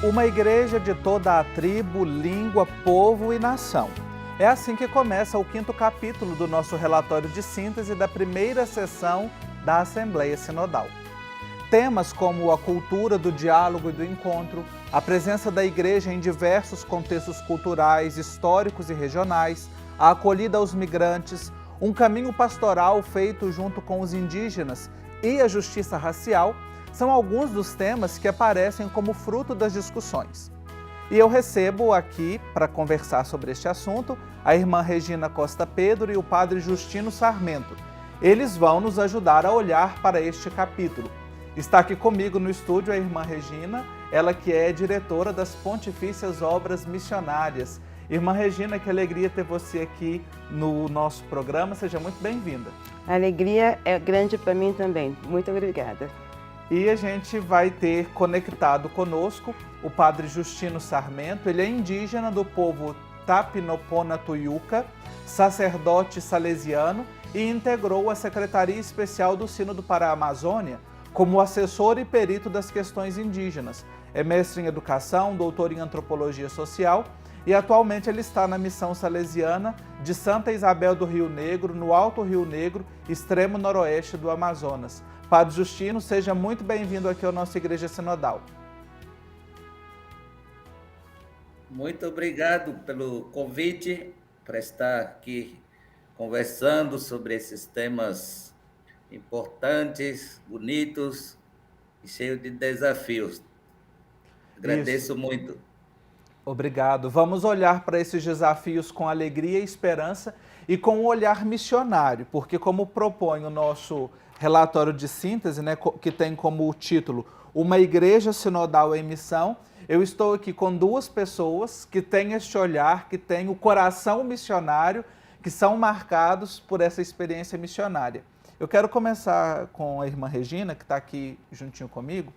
Uma igreja de toda a tribo, língua, povo e nação. É assim que começa o 5º capítulo do nosso relatório de síntese da primeira sessão da Assembleia Sinodal. Temas como a cultura do diálogo e do encontro, a presença da igreja em diversos contextos culturais, históricos e regionais, a acolhida aos migrantes, um caminho pastoral feito junto com os indígenas e a justiça racial, são alguns dos temas que aparecem como fruto das discussões. E eu recebo aqui, para conversar sobre este assunto, a irmã Regina Costa Pedro e o padre Justino Sarmento. Eles vão nos ajudar a olhar para este capítulo. Está aqui comigo no estúdio a irmã Regina, ela que é diretora das Pontifícias Obras Missionárias. Irmã Regina, que alegria ter você aqui no nosso programa, seja muito bem-vinda. A alegria é grande para mim também, muito obrigada. E a gente vai ter conectado conosco o padre Justino Sarmento. Ele é indígena do povo Tapinopona-Tuiuca, sacerdote salesiano e integrou a Secretaria Especial do Sínodo para a Amazônia como assessor e perito das questões indígenas. É mestre em educação, doutor em antropologia social e atualmente ele está na missão salesiana de Santa Isabel do Rio Negro, no Alto Rio Negro, extremo noroeste do Amazonas. Padre Justino, seja muito bem-vindo aqui à nossa Igreja Sinodal. Muito obrigado pelo convite para estar aqui conversando sobre esses temas importantes, bonitos e cheios de desafios. Agradeço muito. Obrigado. Vamos olhar para esses desafios com alegria e esperança e com um olhar missionário, porque como propõe o nosso relatório de síntese, né, que tem como título Uma Igreja Sinodal em Missão, eu estou aqui com duas pessoas que têm este olhar, que têm o coração missionário, que são marcados por essa experiência missionária. Eu quero começar com a irmã Regina, que está aqui juntinho comigo.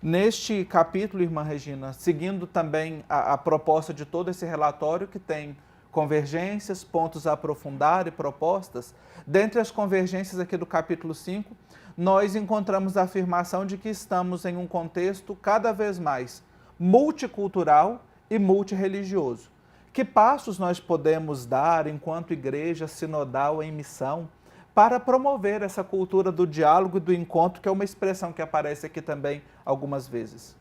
Neste capítulo, irmã Regina, seguindo também a proposta de todo esse relatório, que tem convergências, pontos a aprofundar e propostas, dentre as convergências aqui do capítulo 5, nós encontramos a afirmação de que estamos em um contexto cada vez mais multicultural e multirreligioso. Que passos nós podemos dar enquanto igreja sinodal em missão para promover essa cultura do diálogo e do encontro, que é uma expressão que aparece aqui também algumas vezes?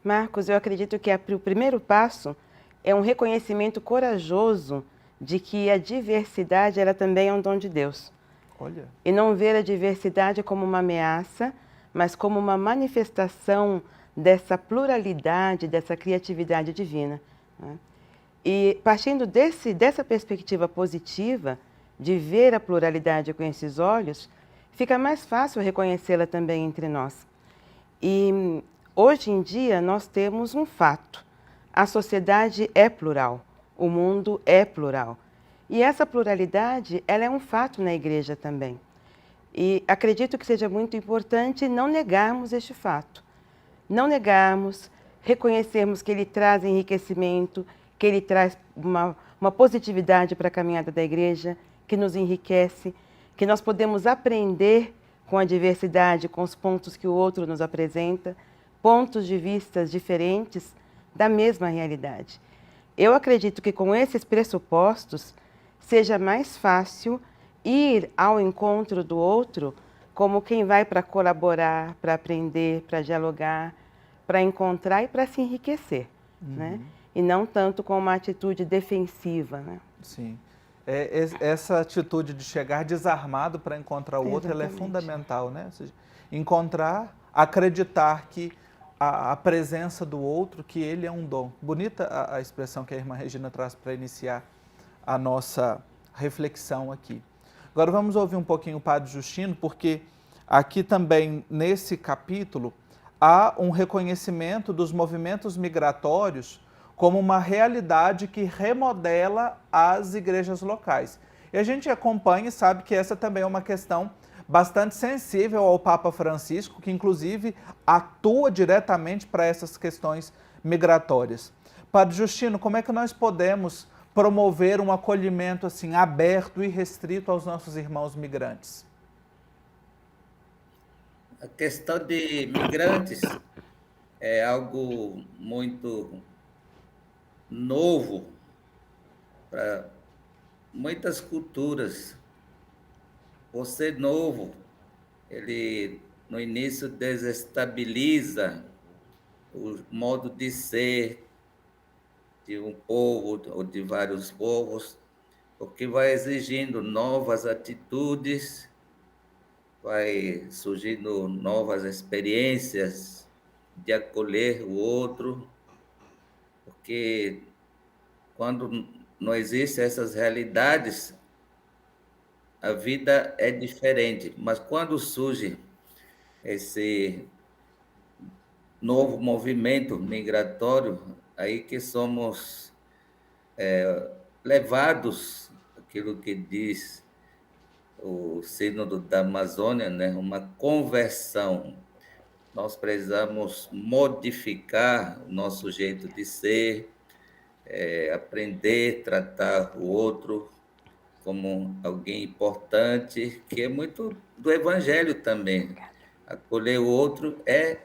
Marcos, eu acredito que o primeiro passo é um reconhecimento corajoso de que a diversidade ela também é um dom de Deus. Olha. E não ver a diversidade como uma ameaça, mas como uma manifestação dessa pluralidade, dessa criatividade divina, né? E partindo dessa perspectiva positiva, de ver a pluralidade com esses olhos, fica mais fácil reconhecê-la também entre nós. E hoje em dia nós temos um fato: a sociedade é plural, o mundo é plural. E essa pluralidade, ela é um fato na igreja também. E acredito que seja muito importante não negarmos este fato. Não negarmos, reconhecermos que ele traz enriquecimento, que ele traz uma positividade para a caminhada da igreja, que nos enriquece, que nós podemos aprender com a diversidade, com os pontos que o outro nos apresenta, pontos de vistas diferentes da mesma realidade. Eu acredito que com esses pressupostos seja mais fácil ir ao encontro do outro como quem vai para colaborar, para aprender, para dialogar, para encontrar e para se enriquecer, né? E não tanto com uma atitude defensiva, né? Sim. Essa atitude de chegar desarmado para encontrar o outro, ela é fundamental, né? Ou seja, encontrar, acreditar que a presença do outro, que ele é um dom. Bonita a expressão que a irmã Regina traz para iniciar a nossa reflexão aqui. Agora vamos ouvir um pouquinho o padre Justino, porque aqui também nesse capítulo há um reconhecimento dos movimentos migratórios como uma realidade que remodela as igrejas locais. E a gente acompanha e sabe que essa também é uma questão bastante sensível ao Papa Francisco, que inclusive atua diretamente para essas questões migratórias. Padre Justino, como é que nós podemos promover um acolhimento assim aberto e restrito aos nossos irmãos migrantes? A questão de migrantes é algo muito novo para muitas culturas. Por ser novo, ele no início desestabiliza o modo de ser de um povo ou de vários povos, porque vai exigindo novas atitudes, vai surgindo novas experiências de acolher o outro, porque quando não existem essas realidades, a vida é diferente. Mas quando surge esse novo movimento migratório, aí que somos levados, aquilo que diz o Sínodo da Amazônia, né? Uma conversão. Nós precisamos modificar o nosso jeito de ser, aprender a tratar o outro como alguém importante, que é muito do Evangelho também. Acolher o outro é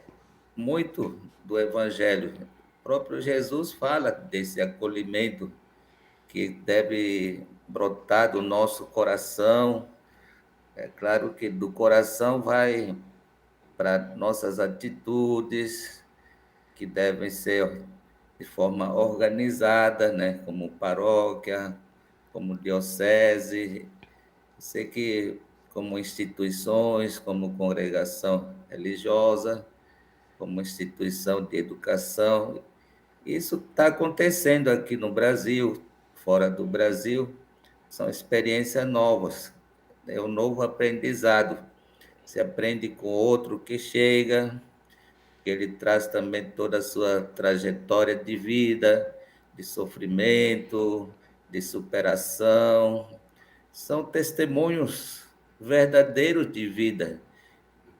muito do Evangelho. O próprio Jesus fala desse acolhimento que deve brotar do nosso coração. É claro que do coração vai para nossas atitudes, que devem ser de forma organizada, né? Como paróquia, como diocese, sei que como instituições, como congregação religiosa, como instituição de educação. Isso está acontecendo aqui no Brasil, fora do Brasil, são experiências novas, é um novo aprendizado. Se aprende com outro que chega, que ele traz também toda a sua trajetória de vida, de sofrimento, de superação. São testemunhos verdadeiros de vida.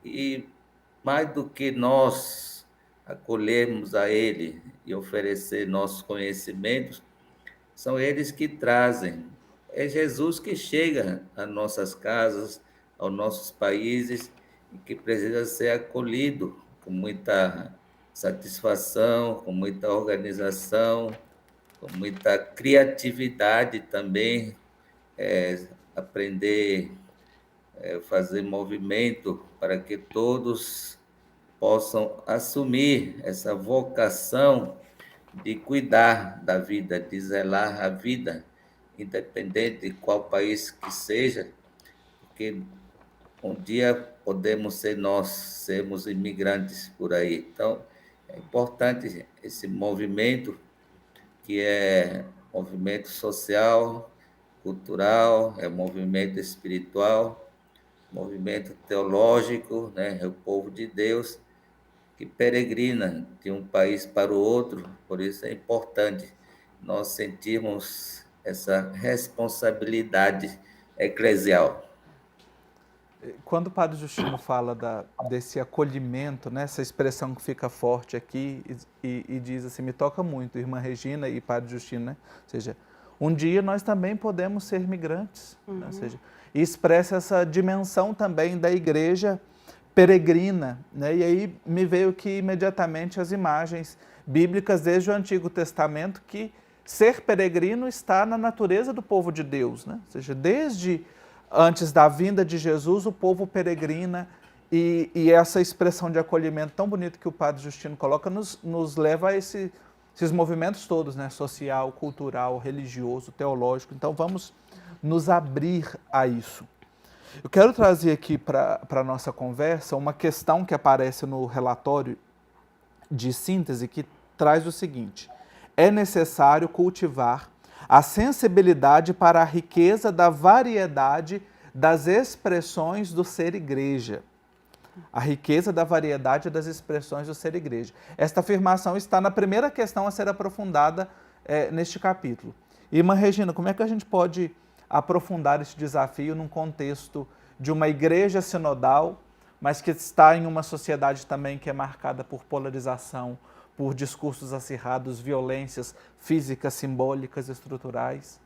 E mais do que nós acolhermos a ele e oferecer nossos conhecimentos, são eles que trazem. É Jesus que chega às nossas casas, aos nossos países, e que precisa ser acolhido com muita satisfação, com muita organização, com muita criatividade também, aprender fazer movimento para que todos possam assumir essa vocação de cuidar da vida, de zelar a vida, independente de qual país que seja, porque um dia podemos ser nós, sermos imigrantes por aí. Então, é importante esse movimento, que é movimento social, cultural, é movimento espiritual, movimento teológico, né? É o povo de Deus que peregrina de um país para o outro, por isso é importante nós sentirmos essa responsabilidade eclesial. Quando o Padre Justino fala desse acolhimento, né, essa expressão que fica forte aqui e diz assim, me toca muito, irmã Regina e Padre Justino, né? Ou seja, um dia nós também podemos ser migrantes, né? Ou seja, e expressa essa dimensão também da igreja peregrina, né? E aí me veio que imediatamente as imagens bíblicas desde o Antigo Testamento, que ser peregrino está na natureza do povo de Deus, né? Ou seja, desde antes da vinda de Jesus, o povo peregrina, e essa expressão de acolhimento tão bonita que o Padre Justino coloca nos leva a esses movimentos todos, né? Social, cultural, religioso, teológico. Então vamos nos abrir a isso. Eu quero trazer aqui para a nossa conversa uma questão que aparece no relatório de síntese que traz o seguinte: é necessário cultivar a sensibilidade para a riqueza da variedade das expressões do ser igreja. A riqueza da variedade das expressões do ser igreja. Esta afirmação está na primeira questão a ser aprofundada neste capítulo. Irmã Regina, como é que a gente pode aprofundar esse desafio num contexto de uma igreja sinodal, mas que está em uma sociedade também que é marcada por polarização, por discursos acirrados, violências físicas, simbólicas, estruturais?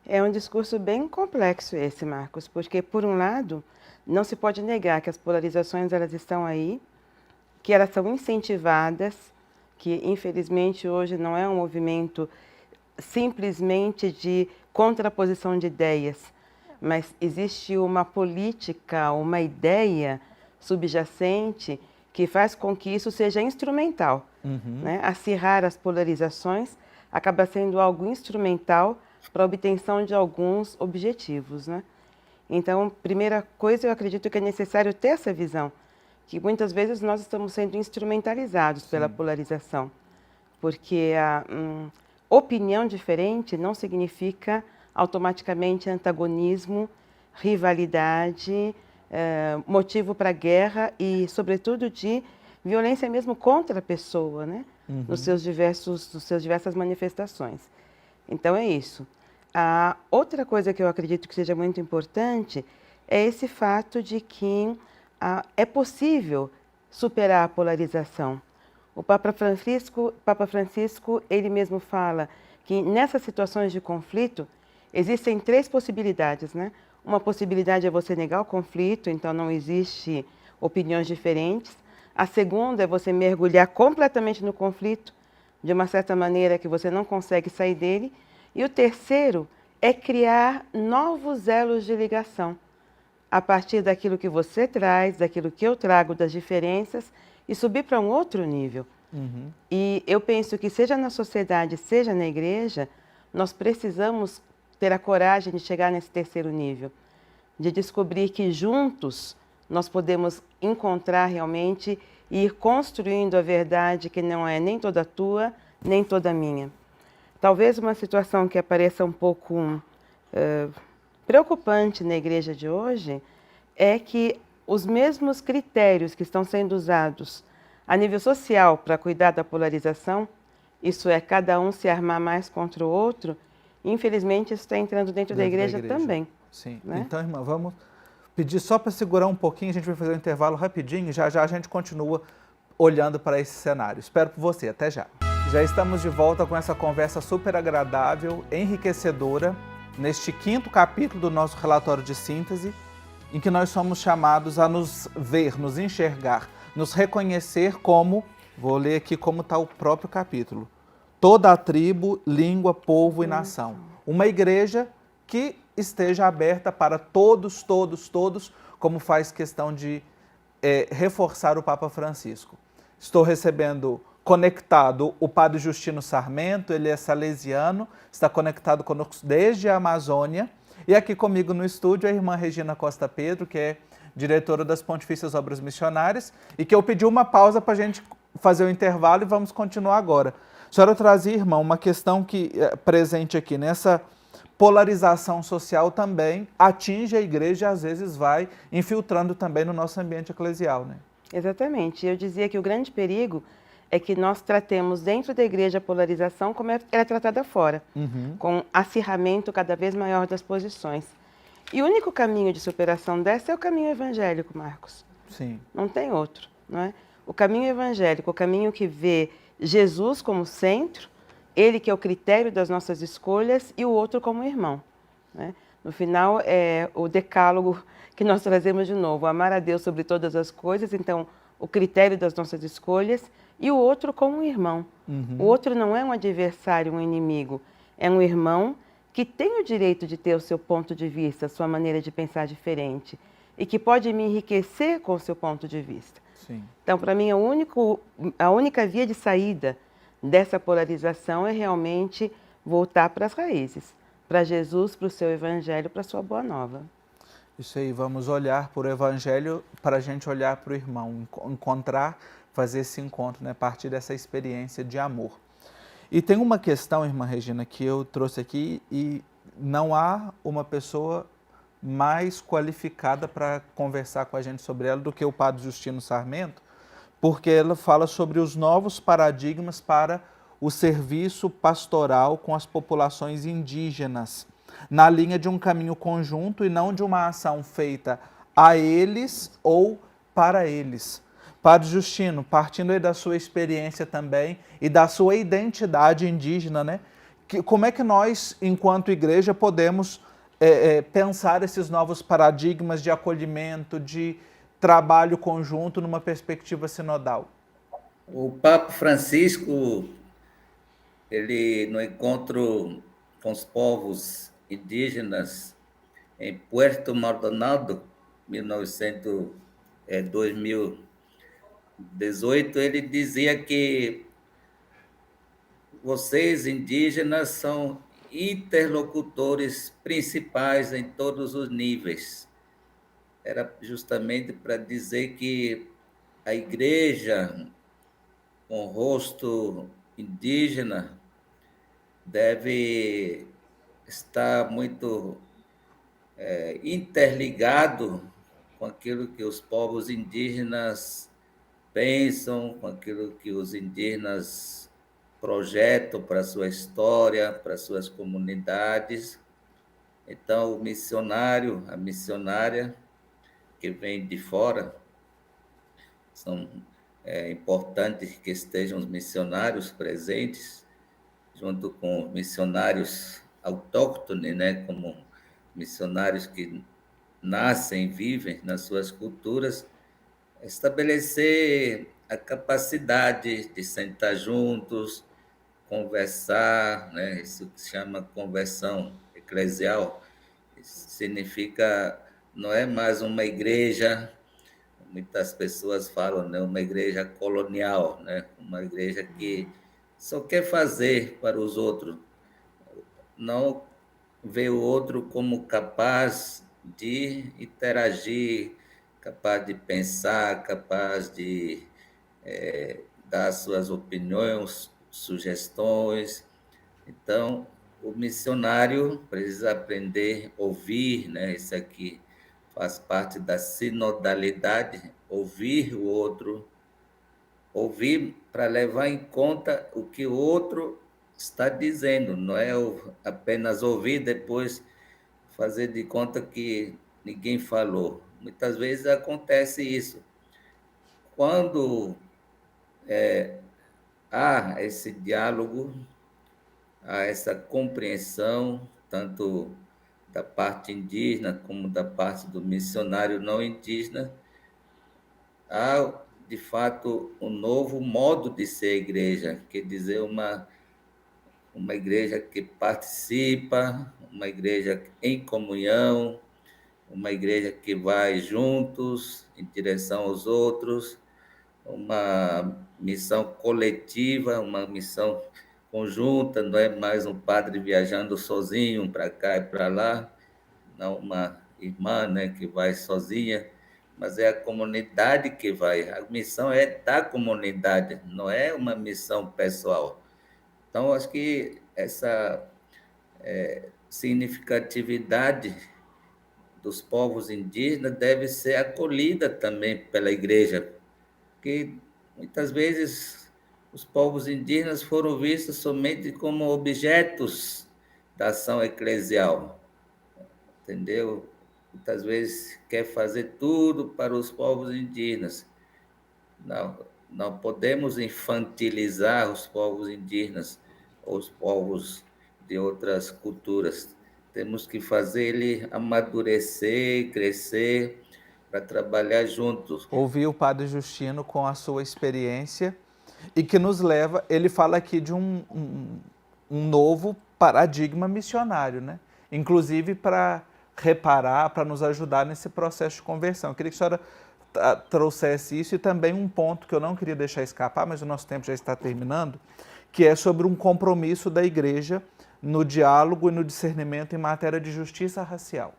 É um discurso bem complexo esse, Marcos, porque, por um lado, não se pode negar que as polarizações elas estão aí, que elas são incentivadas, que infelizmente hoje não é um movimento simplesmente de contraposição de ideias, mas existe uma política, uma ideia subjacente que faz com que isso seja instrumental. Né? Acirrar as polarizações acaba sendo algo instrumental para a obtenção de alguns objetivos. Né? Então, primeira coisa, eu acredito que é necessário ter essa visão, que muitas vezes nós estamos sendo instrumentalizados pela polarização, porque a opinião diferente não significa automaticamente antagonismo, rivalidade, motivo para guerra e, sobretudo, de violência mesmo contra a pessoa, né? Nos seus diversas manifestações. Então, é isso. A outra coisa que eu acredito que seja muito importante é esse fato de que é possível superar a polarização. O Papa Francisco, ele mesmo fala que nessas situações de conflito existem 3 possibilidades, né? Uma possibilidade é você negar o conflito, então não existe opiniões diferentes. A segunda é você mergulhar completamente no conflito, de uma certa maneira que você não consegue sair dele. E o terceiro é criar novos elos de ligação, a partir daquilo que você traz, daquilo que eu trago, das diferenças, e subir para um outro nível. E eu penso que seja na sociedade, seja na igreja, nós precisamos ter a coragem de chegar nesse terceiro nível, de descobrir que juntos nós podemos encontrar realmente e ir construindo a verdade que não é nem toda tua, nem toda minha. Talvez uma situação que apareça um pouco preocupante na igreja de hoje é que os mesmos critérios que estão sendo usados a nível social para cuidar da polarização, isso é, cada um se armar mais contra o outro, infelizmente isso está entrando dentro da igreja também. Sim. Né? Então, irmã, vamos pedir só para segurar um pouquinho, a gente vai fazer um intervalo rapidinho e já já a gente continua olhando para esse cenário. Espero por você, até já. Já estamos de volta com essa conversa super agradável, enriquecedora, neste 5º capítulo do nosso relatório de síntese, em que nós somos chamados a nos ver, nos enxergar, nos reconhecer como, vou ler aqui como está o próprio capítulo, toda a tribo, língua, povo e nação. Uma igreja que esteja aberta para todos, como faz questão de reforçar o Papa Francisco. Estou recebendo conectado o Padre Justino Sarmento, ele é salesiano, está conectado conosco desde a Amazônia. E aqui comigo no estúdio a irmã Regina Costa Pedro, que é diretora das Pontifícias Obras Missionárias, e que eu pedi uma pausa para a gente fazer o intervalo e vamos continuar agora. A senhora trazia, irmão, uma questão que é presente aqui nessa polarização social também atinge a igreja e às vezes vai infiltrando também no nosso ambiente eclesial, né? Exatamente. Eu dizia que o grande perigo é que nós tratemos dentro da igreja a polarização como ela é tratada fora, com acirramento cada vez maior das posições. E o único caminho de superação dessa é o caminho evangélico, Marcos. Sim. Não tem outro, não é? O caminho evangélico, o caminho que vê Jesus como centro, ele que é o critério das nossas escolhas e o outro como irmão, né? No final, é o decálogo que nós trazemos de novo, amar a Deus sobre todas as coisas, então o critério das nossas escolhas, e o outro como um irmão. O outro não é um adversário, um inimigo, é um irmão que tem o direito de ter o seu ponto de vista, a sua maneira de pensar diferente, e que pode me enriquecer com o seu ponto de vista. Sim. Então, para mim, a única via de saída dessa polarização é realmente voltar para as raízes, para Jesus, para o seu evangelho, para a sua boa nova. Isso aí, vamos olhar para o evangelho para a gente olhar para o irmão, encontrar, fazer esse encontro, né, a partir dessa experiência de amor. E tem uma questão, irmã Regina, que eu trouxe aqui e não há uma pessoa mais qualificada para conversar com a gente sobre ela do que o Padre Justino Sarmento, porque ela fala sobre os novos paradigmas para o serviço pastoral com as populações indígenas, na linha de um caminho conjunto e não de uma ação feita a eles ou para eles. Padre Justino, partindo aí da sua experiência também e da sua identidade indígena, né? Como é que nós, enquanto igreja, podemos pensar esses novos paradigmas de acolhimento, de trabalho conjunto numa perspectiva sinodal? O Papa Francisco, ele no encontro com os povos indígenas em Puerto Maldonado, 2018, ele dizia que vocês indígenas são interlocutores principais em todos os níveis. Era justamente para dizer que a igreja com rosto indígena deve estar muito interligado com aquilo que os povos indígenas pensam, com aquilo que os indígenas projetam para a sua história, para as suas comunidades. Então, o missionário, a missionária que vem de fora, são importantes que estejam os missionários presentes, junto com missionários autóctones, né, como missionários que nascem, vivem nas suas culturas, estabelecer a capacidade de sentar juntos, conversar, né, isso que se chama conversão eclesial, isso significa, não é mais uma igreja, muitas pessoas falam, né, uma igreja colonial, né, uma igreja que só quer fazer para os outros, não vê o outro como capaz de interagir, capaz de pensar, capaz de dar suas opiniões, sugestões. Então, o missionário precisa aprender a ouvir, né? Isso aqui faz parte da sinodalidade, ouvir o outro, ouvir para levar em conta o que o outro está dizendo, não é apenas ouvir depois fazer de conta que ninguém falou. Muitas vezes acontece isso. Quando há esse diálogo, há essa compreensão, tanto da parte indígena como da parte do missionário não indígena, há, de fato, um novo modo de ser igreja, quer dizer, uma igreja que participa, uma igreja em comunhão, uma igreja que vai juntos em direção aos outros, uma missão coletiva, uma missão conjunta, não é mais um padre viajando sozinho para cá e para lá, não uma irmã, né, que vai sozinha, mas é a comunidade que vai. A missão é da comunidade, não é uma missão pessoal. Então, acho que essa significatividade dos povos indígenas deve ser acolhida também pela igreja, porque muitas vezes os povos indígenas foram vistos somente como objetos da ação eclesial, entendeu? Muitas vezes quer fazer tudo para os povos indígenas. Não podemos infantilizar os povos indígenas, ou os povos de outras culturas. Temos que fazer ele amadurecer, crescer, para trabalhar juntos. Ouvir o Padre Justino com a sua experiência e que nos leva, ele fala aqui de um novo paradigma missionário, né? Inclusive para reparar, para nos ajudar nesse processo de conversão. Eu queria que a senhora trouxesse isso e também um ponto que eu não queria deixar escapar, mas o nosso tempo já está terminando, que é sobre um compromisso da igreja no diálogo e no discernimento em matéria de justiça racial.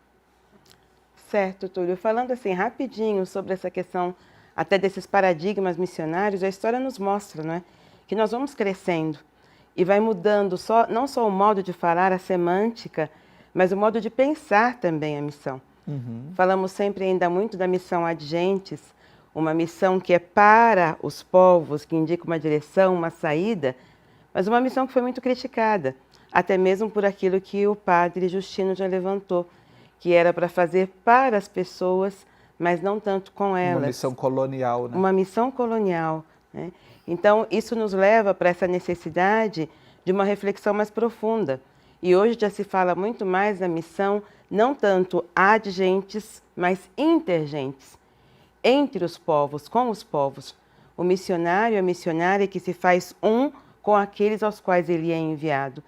Certo, Túlio. Falando assim rapidinho sobre essa questão até desses paradigmas missionários, a história nos mostra, não é, que nós vamos crescendo e vai mudando não só o modo de falar, a semântica, mas o modo de pensar também a missão. Falamos sempre ainda muito da missão ad gentes, uma missão que é para os povos, que indica uma direção, uma saída, mas uma missão que foi muito criticada, até mesmo por aquilo que o Padre Justino já levantou, que era para fazer para as pessoas, mas não tanto com elas. Uma missão colonial, né? Uma missão colonial, né? Então, isso nos leva para essa necessidade de uma reflexão mais profunda. E hoje já se fala muito mais da missão, não tanto ad gentes, mas intergentes. entre os povos, com os povos. O missionário, a missionária que se faz um com aqueles aos quais ele é enviado.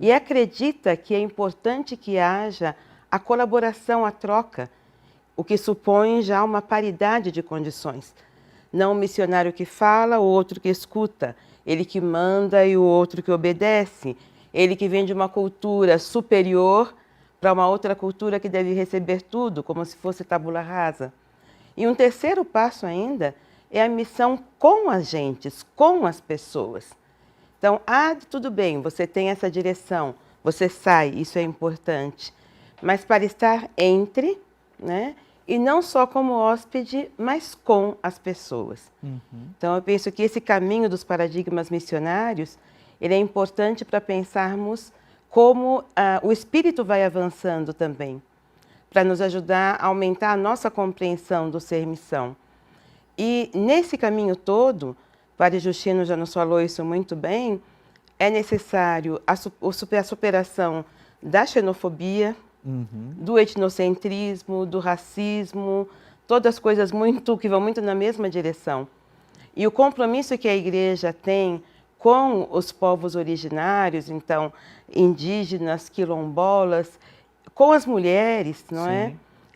E acredita que é importante que haja a colaboração, a troca, o que supõe já uma paridade de condições. Não o missionário que fala, o outro que escuta, ele que manda e o outro que obedece, ele que vem de uma cultura superior para uma outra cultura que deve receber tudo, como se fosse tabula rasa. E um terceiro passo ainda é a missão com as gentes, com as pessoas. Então, tudo bem, você tem essa direção, você sai, isso é importante. Mas para estar entre, né? E não só como hóspede, mas com as pessoas. Então, eu penso que esse caminho dos paradigmas missionários, ele é importante para pensarmos como o espírito vai avançando também, para nos ajudar a aumentar a nossa compreensão do ser missão. E nesse caminho todo, o Padre Justino já nos falou isso muito bem, é necessário a superação da xenofobia, do etnocentrismo, do racismo, todas as coisas que vão muito na mesma direção. E o compromisso que a Igreja tem com os povos originários, então, indígenas, quilombolas, com as mulheres, não é?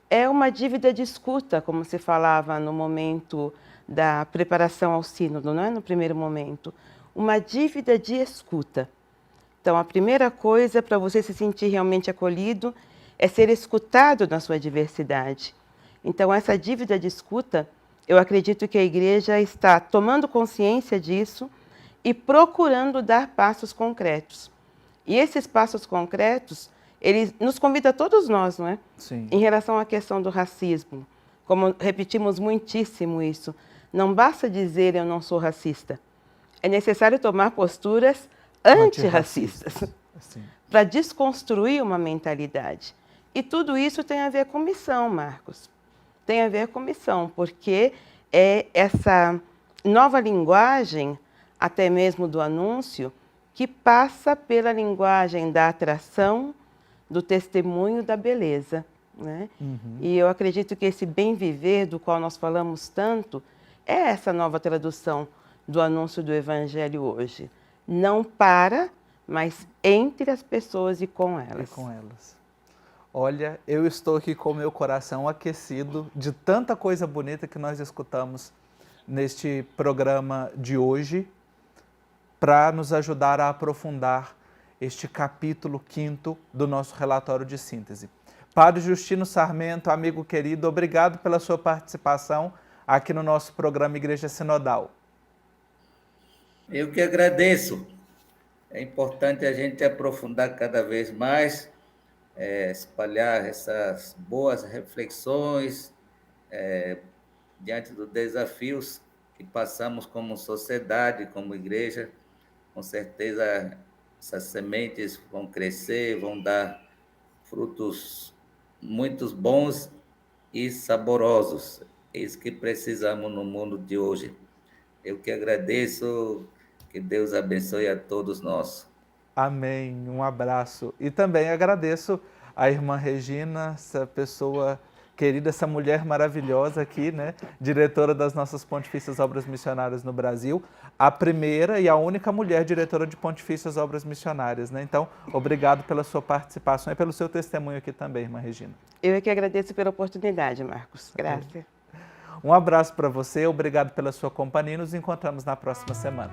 É uma dívida de escuta, como se falava no momento da preparação ao sínodo, não é? No primeiro momento. Uma dívida de escuta. Então, a primeira coisa para você se sentir realmente acolhido é ser escutado na sua diversidade. Então, essa dívida de escuta, eu acredito que a Igreja está tomando consciência disso e procurando dar passos concretos. E esses passos concretos, ele nos convida a todos nós, não é? Sim. Em relação à questão do racismo. Como repetimos muitíssimo isso, não basta dizer eu não sou racista. É necessário tomar posturas antirracistas para desconstruir uma mentalidade. E tudo isso tem a ver com missão, Marcos. Tem a ver com missão, porque é essa nova linguagem, até mesmo do anúncio, que passa pela linguagem da atração, do testemunho, da beleza, né? E eu acredito que esse bem viver, do qual nós falamos tanto, é essa nova tradução do anúncio do Evangelho hoje. Não para, mas entre as pessoas e com elas. E com elas. Olha, eu estou aqui com o meu coração aquecido de tanta coisa bonita que nós escutamos neste programa de hoje, para nos ajudar a aprofundar este capítulo 5º do nosso relatório de síntese. Padre Justino Sarmento, amigo querido, obrigado pela sua participação aqui no nosso programa Igreja Sinodal. Eu que agradeço. É importante a gente aprofundar cada vez mais, espalhar essas boas reflexões diante dos desafios que passamos como sociedade, como igreja. Com certeza essas sementes vão crescer, vão dar frutos muito bons e saborosos. É isso que precisamos no mundo de hoje. Eu que agradeço, que Deus abençoe a todos nós. Amém, um abraço. E também agradeço a irmã Regina, essa pessoa querida, essa mulher maravilhosa aqui, né? Diretora das nossas Pontifícias Obras Missionárias no Brasil, a primeira e a única mulher diretora de Pontifícias Obras Missionárias, né? Então, obrigado pela sua participação e pelo seu testemunho aqui também, irmã Regina. Eu é que agradeço pela oportunidade, Marcos. Graças. Um abraço para você, obrigado pela sua companhia e nos encontramos na próxima semana.